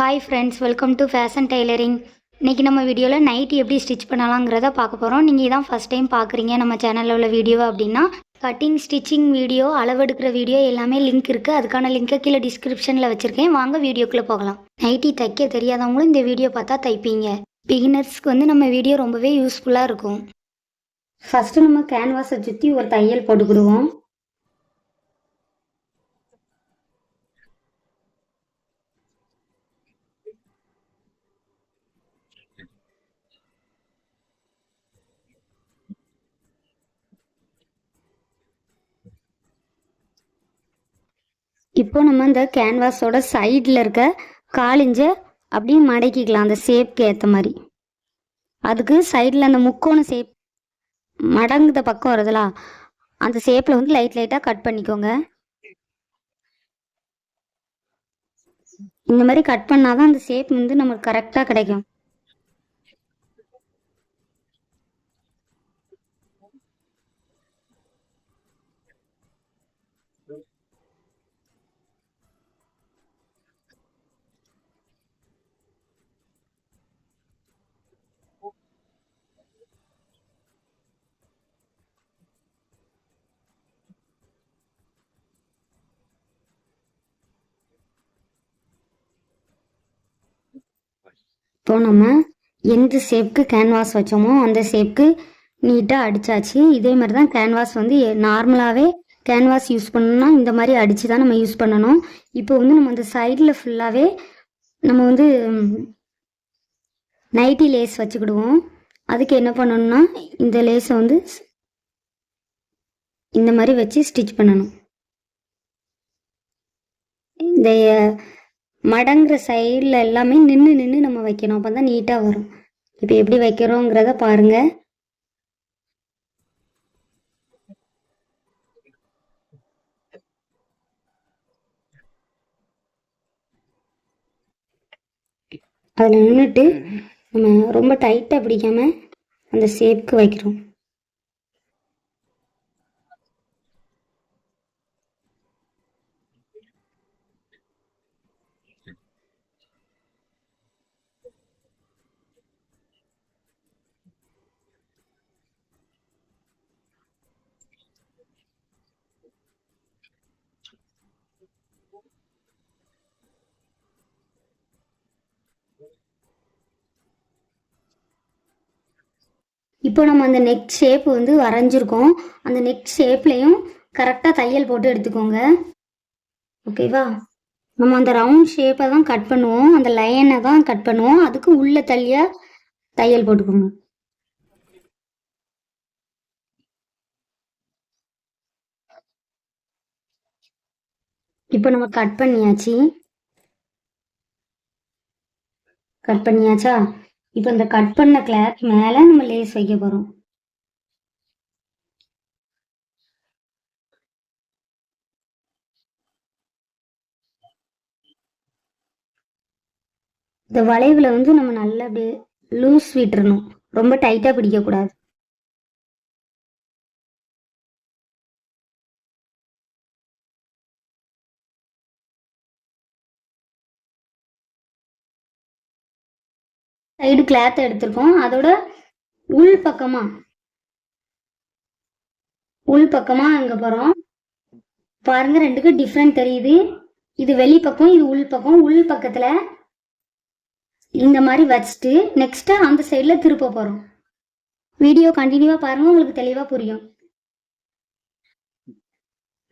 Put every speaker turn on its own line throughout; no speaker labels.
Hi friends, welcome to fashion tailoring. இன்றைக்கி நம்ம வீடியோவில் நைட்டி எப்படி ஸ்டிச் பண்ணலாங்கிறத பார்க்க போகிறோம். நீங்கள் இதான் ஃபஸ்ட் டைம் பார்க்குறீங்க நம்ம சேனலில் உள்ள வீடியோவை அப்படின்னா கட்டிங் ஸ்டிச்சிங் வீடியோ, அளவெடுக்கிற வீடியோ எல்லாமே லிங்க் இருக்குது. அதுக்கான லிங்க்கை கீழே டிஸ்கிரிப்ஷனில் வச்சுருக்கேன். வாங்க வீடியோக்குள்ளே போகலாம். நைட்டி தைக்க தெரியாதவங்களும் இந்த வீடியோ பார்த்தா தைப்பீங்க. பிகினர்ஸ்க்கு நம்ம வீடியோ ரொம்பவே யூஸ்ஃபுல்லாக இருக்கும். ஃபஸ்ட்டு நம்ம கேன்வாஸை சுற்றி ஒரு தையல் போட்டுக்கிடுவோம். இப்போ நம்ம இந்த கேன்வாஸோட சைடில் இருக்க 1/4 இன்ச்சை அப்படியே மடக்கிக்கலாம் அந்த ஷேப்க்கு ஏற்ற மாதிரி. அதுக்கு சைடில் அந்த முக்கோண ஷேப் மடங்குத பக்கம் வருதுல, அந்த ஷேப்பில் லைட்டாக கட் பண்ணிக்கோங்க. இந்த மாதிரி கட் பண்ணாதான் அந்த ஷேப் நமக்கு கரெக்டாக கிடைக்கும். இப்போ நம்ம எந்த ஷேப்புக்கு கேன்வாஸ் வச்சோமோ அந்த ஷேப்புக்கு நீட்டாக அடித்தாச்சு. இதே மாதிரி தான் கேன்வாஸ் நார்மலாகவே கேன்வாஸ் யூஸ் பண்ணணும்னா இந்த மாதிரி அடித்து தான் நம்ம யூஸ் பண்ணணும். இப்போ நம்ம அந்த சைடில் ஃபுல்லாகவே நம்ம நைட்டி லேஸ் வச்சுக்கிடுவோம். அதுக்கு என்ன பண்ணணும்னா இந்த லேஸை இந்த மாதிரி வச்சு ஸ்டிச் பண்ணணும். இந்த மடங்குற சைடில் எல்லாமே நின்று நம்ம வைக்கணும். அப்போ தான் நீட்டாக வரும். இப்போ எப்படி வைக்கிறோங்கிறத பாருங்கள். அதில் நின்றுட்டு நம்ம ரொம்ப டைட்டாக பிடிக்காம அந்த ஷேப்புக்கு வைக்கிறோம். இப்போ நம்ம அந்த நெக் ஷேப் வரைஞ்சிருக்கோம். அந்த நெக் ஷேப்லையும் கரெக்டாக தையல் போட்டு எடுத்துக்கோங்க. ஓகேவா? நம்ம அந்த ரவுண்ட் ஷேப்பை தான் கட் பண்ணுவோம், அந்த லைனை தான் கட் பண்ணுவோம். அதுக்கு உள்ள தள்ளியாக தையல் போட்டுக்கோங்க. இப்போ நம்ம கட் பண்ணியாச்சா? இப்போ இந்த கட் பண்ண கிளாத் மேலே நம்ம லேஸ் வைக்க போகிறோம். இந்த வளைவில் நம்ம நல்லா அப்படியே லூஸ் விட்டுறணும், ரொம்ப டைட்டாக பிடிக்கக்கூடாது. சைடு கிளாத் எடுத்திருக்கோம். அதோட உள் பக்கமா அங்கே போகிறோம். பாருங்க, ரெண்டுக்கு டிஃப்ரெண்ட் தெரியுது. இது வெளி பக்கம், இது உள் பக்கம். உள் பக்கத்தில் இந்த மாதிரி வச்சுட்டு நெக்ஸ்ட்டு அந்த சைடில் திருப்ப போகிறோம். வீடியோ கண்டினியூவாக பாருங்கள், உங்களுக்கு தெளிவாக புரியும்.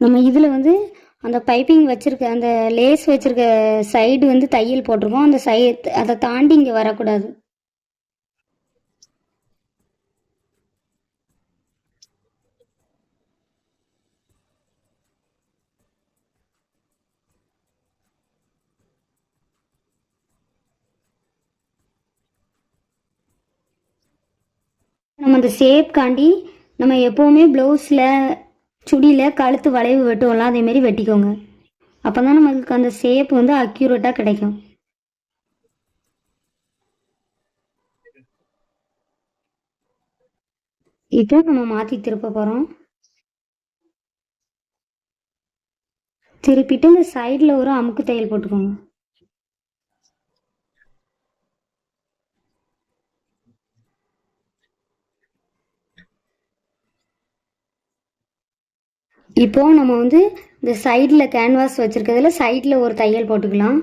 நம்ம இதில் அந்த பைப்பிங் வச்சுருக்க அந்த லேஸ் வச்சுருக்க சைடு தையல் போட்டிருக்கோம். அந்த அதை தாண்டி இங்கே வரக்கூடாது. நம்ம அந்த ஷேப் காண்டி நம்ம எப்போவுமே ப்ளவுஸில் சுடியில் கழுத்து வளைவு வெட்டுவோம்ல, அதேமாரி வெட்டிக்கோங்க. அப்போ தான் நமக்கு அந்த ஷேப் அக்யூரேட்டாக கிடைக்கும். இப்போ நம்ம மாற்றி திருப்ப போகிறோம். திருப்பிட்டு இந்த சைடில் ஒரு அமுக்கு தையல் போட்டுக்கோங்க. இப்போ நம்ம வந்து இந்த சைடில் கேன்வாஸ் வச்சுருக்கிறதுல சைடில் ஒரு தையல் போட்டுக்கலாம்.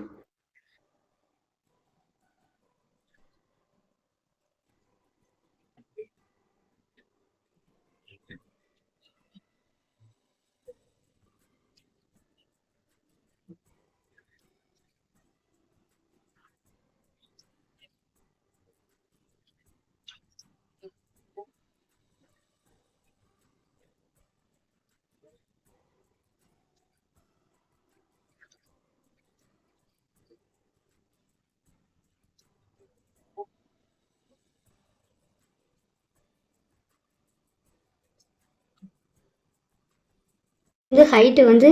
இது ஹைட்டு வந்து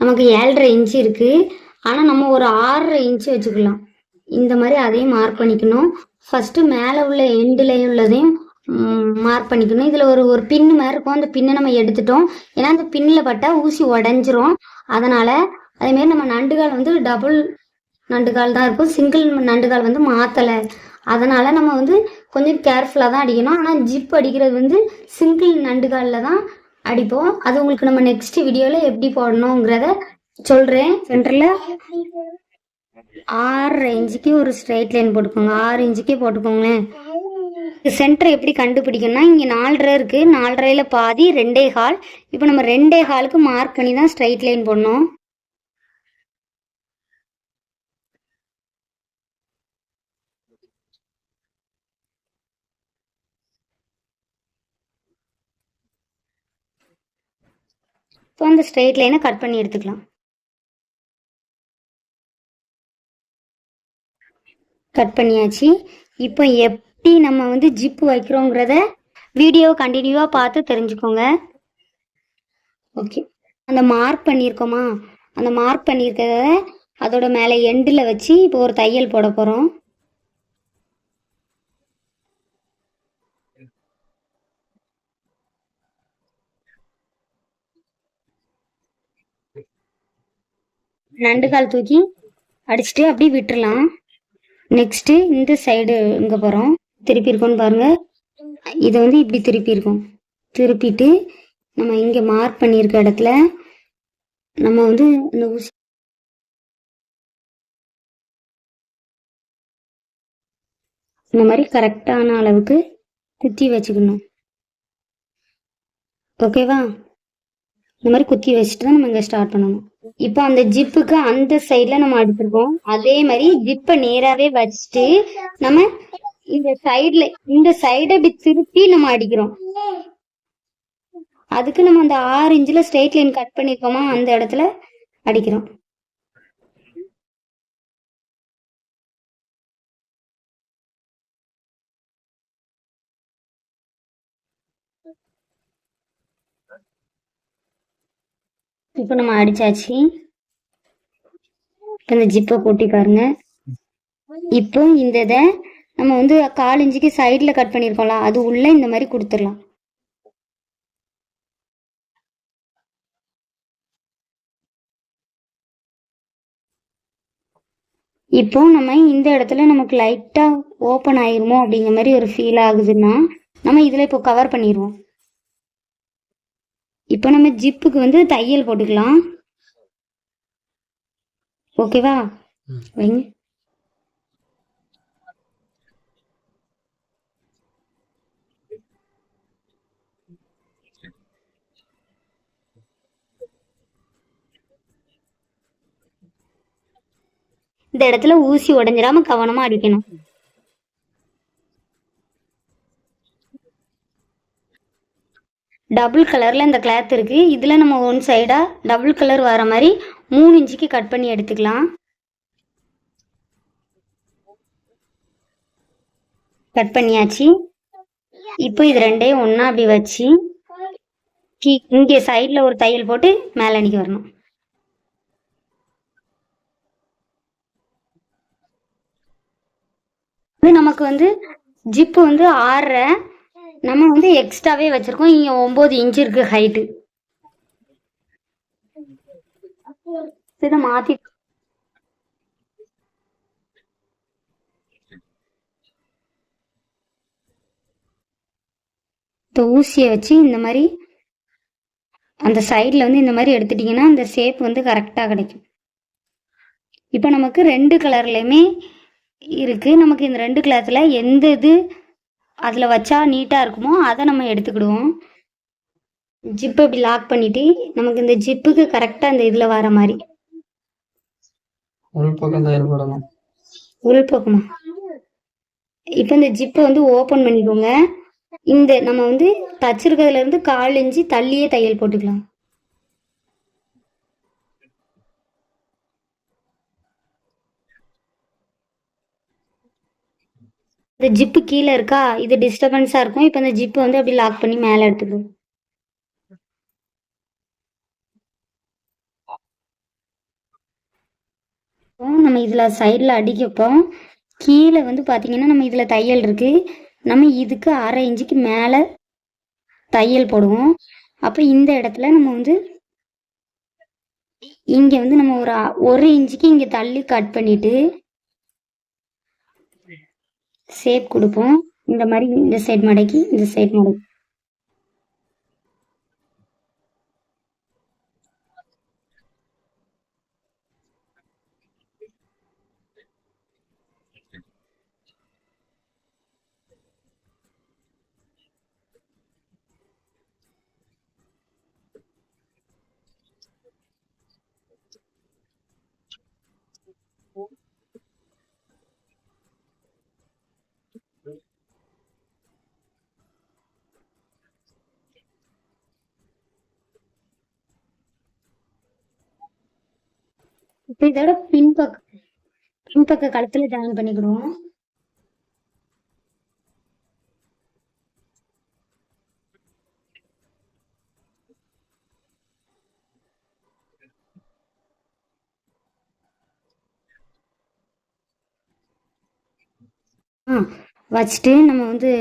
நமக்கு 7.5 இன்ச்சு இருக்குது. ஆனால் நம்ம ஒரு 6.5 இன்ச்சு வச்சுக்கலாம். இந்த மாதிரி அதையும் மார்க் பண்ணிக்கணும். ஃபஸ்ட்டு மேலே உள்ள எண்டுலேயும் உள்ளதையும் மார்க் பண்ணிக்கணும். இதில் ஒரு ஒரு பின்னு மாதிரி இருக்கும். அந்த பின்னை நம்ம எடுத்துட்டோம். ஏன்னா அந்த பின்னில் பட்டால் ஊசி உடஞ்சிரும். அதனால் அதேமாரி நம்ம நண்டுகால் வந்து டபுள் நண்டுகால் தான் இருக்கும். சிங்கிள் நண்டுகால் வந்து மாற்றலை. அதனால் நம்ம வந்து கொஞ்சம் கேர்ஃபுல்லாக தான் அடிக்கணும். ஆனால் ஜிப் அடிக்கிறது வந்து சிங்கிள் நண்டுகாலில் தான் அடிப்போம். அது உங்களுக்கு நம்ம நெக்ஸ்ட் வீடியோவில் எப்படி போடணுங்கிறத சொல்கிறேன். சென்டரில் 6 இன்ச்சுக்கு ஒரு ஸ்ட்ரைட் லைன் போட்டுக்கோங்க. 6 இன்ச்சுக்கே போட்டுக்கோங்களேன். சென்டர் எப்படி கண்டுபிடிக்கணும்னா இங்கே 4.5 இருக்குது. 4.5ல பாதி 2.25. இப்போ நம்ம 2.25க்கு மார்க் பண்ணி தான் ஸ்ட்ரைட் லைன் போடணும். இப்போ அந்த ஸ்ட்ரெயிட் லைனை கட் பண்ணி எடுத்துக்கலாம். கட் பண்ணியாச்சு. இப்போ எப்படி நம்ம வந்து ஜிப்பு வைக்கிறோங்கிறத வீடியோ கண்டினியூவாக பார்த்து தெரிஞ்சுக்கோங்க. ஓகே, அந்த மார்க் பண்ணியிருக்கோமா, அந்த மார்க் பண்ணியிருக்கிறத அதோட மேலே எண்டில் வச்சு இப்போ ஒரு தையல் போட போகிறோம். நண்டு கால் தூக்கி அடிச்சுட்டு அப்படியே விட்டுடலாம். நெக்ஸ்ட்டு இந்த சைடு இங்கே போகிறோம். திருப்பி இருக்கோன்னு பாருங்கள். இதை வந்து இப்படி திருப்பி இருக்கோம். திருப்பிட்டு நம்ம இங்கே மார்க் பண்ணியிருக்க இடத்துல நம்ம வந்து இந்த ஊசி இந்த மாதிரி கரெக்டான அளவுக்கு குத்தி வச்சுக்கணும். ஓகேவா? இந்த மாதிரி குத்தி வச்சுட்டு தான் நம்ம இங்கே ஸ்டார்ட் பண்ணணும். இப்போ அந்த ஜிப்புக்கு அந்த சைடில் நம்ம அடிச்சிருக்கோம். அதே மாதிரி ஜிப்பை நேராகவே வச்சுட்டு நம்ம இந்த சைடை இப்படி திருப்பி நம்ம அடிக்கிறோம். அதுக்கு நம்ம அந்த 6 இன்ச்சில் ஸ்ட்ரெயிட் லைன் கட் பண்ணியிருக்கோமா, அந்த இடத்துல அடிக்கிறோம். இப்போ நம்ம அடிச்சாச்சு. இப்போ இந்த ஜிப்பை கூட்டி பாருங்க. இப்போ இந்த இதை நம்ம வந்து 1/4 இன்ச்சுக்கு சைடில் கட் பண்ணியிருக்கோம்ல, அது உள்ள இந்த மாதிரி கொடுத்துடலாம். இப்போ நம்ம இந்த இடத்துல நமக்கு லைட்டாக ஓப்பன் ஆயிருமோ அப்படிங்கிற மாதிரி ஒரு ஃபீல் ஆகுதுன்னா நம்ம இதில் இப்போ கவர் பண்ணிடுவோம். இப்போ நம்ம ஜிப்புக்கு வந்து தையல் போட்டுக்கலாம். ஓகேவா? வைங்க. இந்த இடத்துல ஊசி உடஞ்சிடாம கவனமா அடிக்கணும். டபுள் கலர்ல இந்த கிளாத் இருக்கு. இதுல நம்ம ஒன் சைடா டபுள் கலர் வர மாதிரி 3 இன்ச்சுக்கு கட் பண்ணி எடுத்துக்கலாம். கட் பண்ணியாச்சு. இப்போ இது ரெண்டையும் ஒண்ணா அப்படி வச்சு இங்கே சைட்ல ஒரு தையல் போட்டு மேலே அன்னைக்கு வரணும். நமக்கு வந்து ஜிப்பு வந்து 6.5, நம்ம வந்து எக்ஸ்ட்ராவே வச்சிருக்கோம். இங்க 9 இன்ச்சு இருக்கு ஹைட்டு. இதை மாத்தி இந்த ஊசியை வச்சு இந்த மாதிரி அந்த சைடில் வந்து இந்த மாதிரி எடுத்துட்டிங்கன்னா அந்த ஷேப் வந்து கரெக்டாக கிடைக்கும். இப்போ நமக்கு 2 கலர்லையுமே இருக்குது. நமக்கு இந்த 2 கலரில் எந்த இது அதில் வச்சா நீட்டாக இருக்குமோ அதை நம்ம எடுத்துக்கிடுவோம். ஜிப்பை இப்படி லாக் பண்ணிவிட்டு நமக்கு இந்த ஜிப்புக்கு கரெக்டாக இந்த இதில் வர மாதிரி
உள்பக்கம் தையல் போடணும்.
உள்பக்கமா? இப்போ இந்த ஜிப்பை வந்து ஓப்பன் பண்ணிக்கோங்க. இந்த நம்ம வந்து தச்சிருக்கிறதுலேருந்து 1/4 இன்ச்சு தள்ளியே தையல் போட்டுக்கலாம். இந்த ஜிப்பு கீழே இருக்கா, இது டிஸ்டர்பன்ஸாக இருக்கும். இப்போ இந்த ஜிப்பு வந்து அப்படி லாக் பண்ணி மேலே எடுத்துக்கணும். நம்ம இதில் சைடில் அடிக்கப்போம் கீழே வந்து பார்த்தீங்கன்னா நம்ம இதில் தையல் இருக்குது. நம்ம இதுக்கு 1/2 இன்ச்சுக்கு மேலே தையல் போடுவோம். அப்போ இந்த இடத்துல நம்ம வந்து இங்கே வந்து நம்ம ஒரு 1 இன்ச்சுக்கு இங்கே தள்ளி கட் பண்ணிவிட்டு ஷேப் கொடுப்போம். இந்த மாதிரி இந்த சைடு மடக்கி இந்த சைடு மடக்கி இப்போ இதோட பின்பக்க கழுத்தில் ஜாயின் பண்ணிக்கிடுவோம். வச்சுட்டு நம்ம வந்து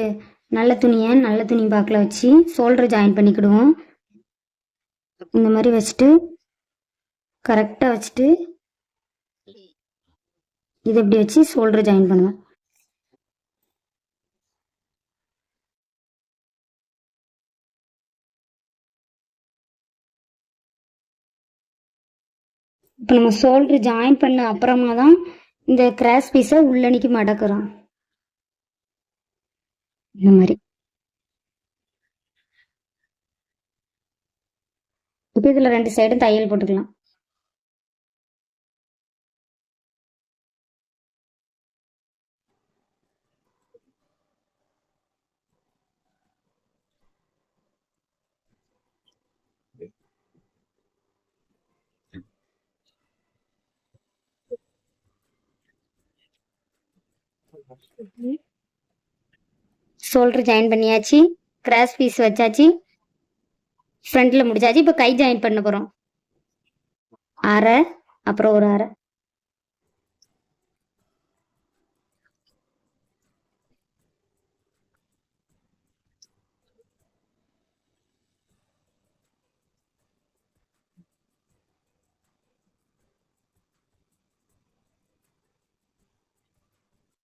நல்ல துணி பாக்கில் வச்சு ஷோல்டர் ஜாயின் பண்ணிக்கிடுவோம். இந்த மாதிரி வச்சுட்டு கரெக்டாக வச்சுட்டு இதை இப்படி வச்சு ஷோல்டர் ஜாயின் பண்ணுவேன். இப்போ நம்ம ஷோல்டர் ஜாயின் பண்ண அப்புறமா தான் இந்த கிராஸ் பீஸை உள்ளணிக்கு மடக்குறோம். இந்த மாதிரி இப்போ இதில் 2 சைடும் தையல் போட்டுக்கலாம். ஷோல்டர் ஜாயின் பண்ணியாச்சு, கிராஸ் பீஸ் வச்சாச்சு, ஃப்ரண்ட்டில் முடிச்சாச்சு. இப்போ கை ஜாயின் பண்ண போகிறோம். அரை அப்புறம் ஒரு அரை.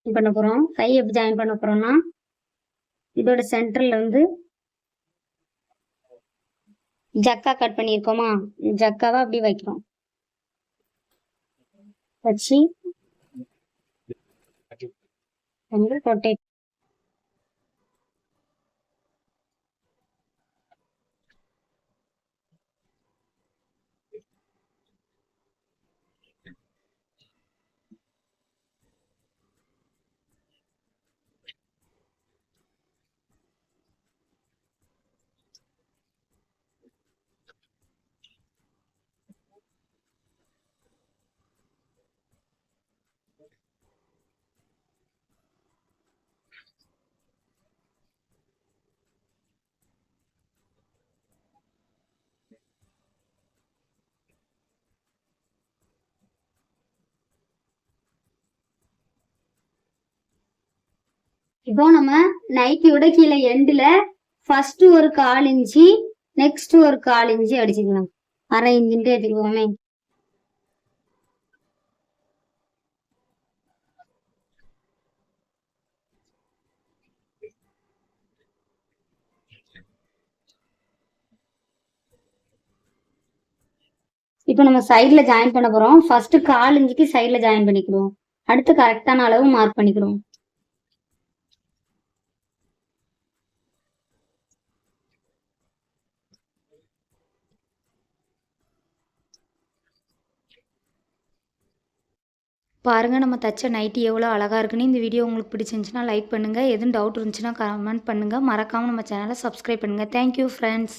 பண்ண போகிறோம். கை எப்படி ஜாயின் பண்ண போகிறோம்னா இதோட சென்டரில் வந்து ஜக்கா கட் பண்ணியிருக்கோமா, ஜக்காவை அப்படி வைக்கிறோம். வச்சு ரொட்டேட் இப்போ நம்ம நைட்டியோட கீழே எண்டில் ஃபர்ஸ்ட் ஒரு 1/4 இன்ச்சு, நெக்ஸ்ட் ஒரு 1/4 இன்ச்சு அடிச்சுக்கலாம். அரை இன்ச்சுன்ட்டு எடுத்துக்குவோமே. இப்போ நம்ம சைடில் ஜாயின் பண்ண போகிறோம். ஃபஸ்ட்டு 1/4 இன்ச்சுக்கு சைடில் ஜாயின் பண்ணிக்கிறோம். அடுத்து கரெக்டான அளவு மார்க் பண்ணிக்கிறோம். பாருங்கள் நம்ம தச்ச நைட்டி எவ்வளோ அழகாக இருக்குன்னு. இந்த வீடியோ உங்களுக்கு பிடிச்சிருந்துச்சுன்னா லைக் பண்ணுங்கள். எதுவும் டவுட் இருந்துச்சுன்னா கமெண்ட் பண்ணுங்கள். மறக்காமல் நம்ம சேனலை சப்ஸ்கிரைப் பண்ணுங்கள். Thank you friends.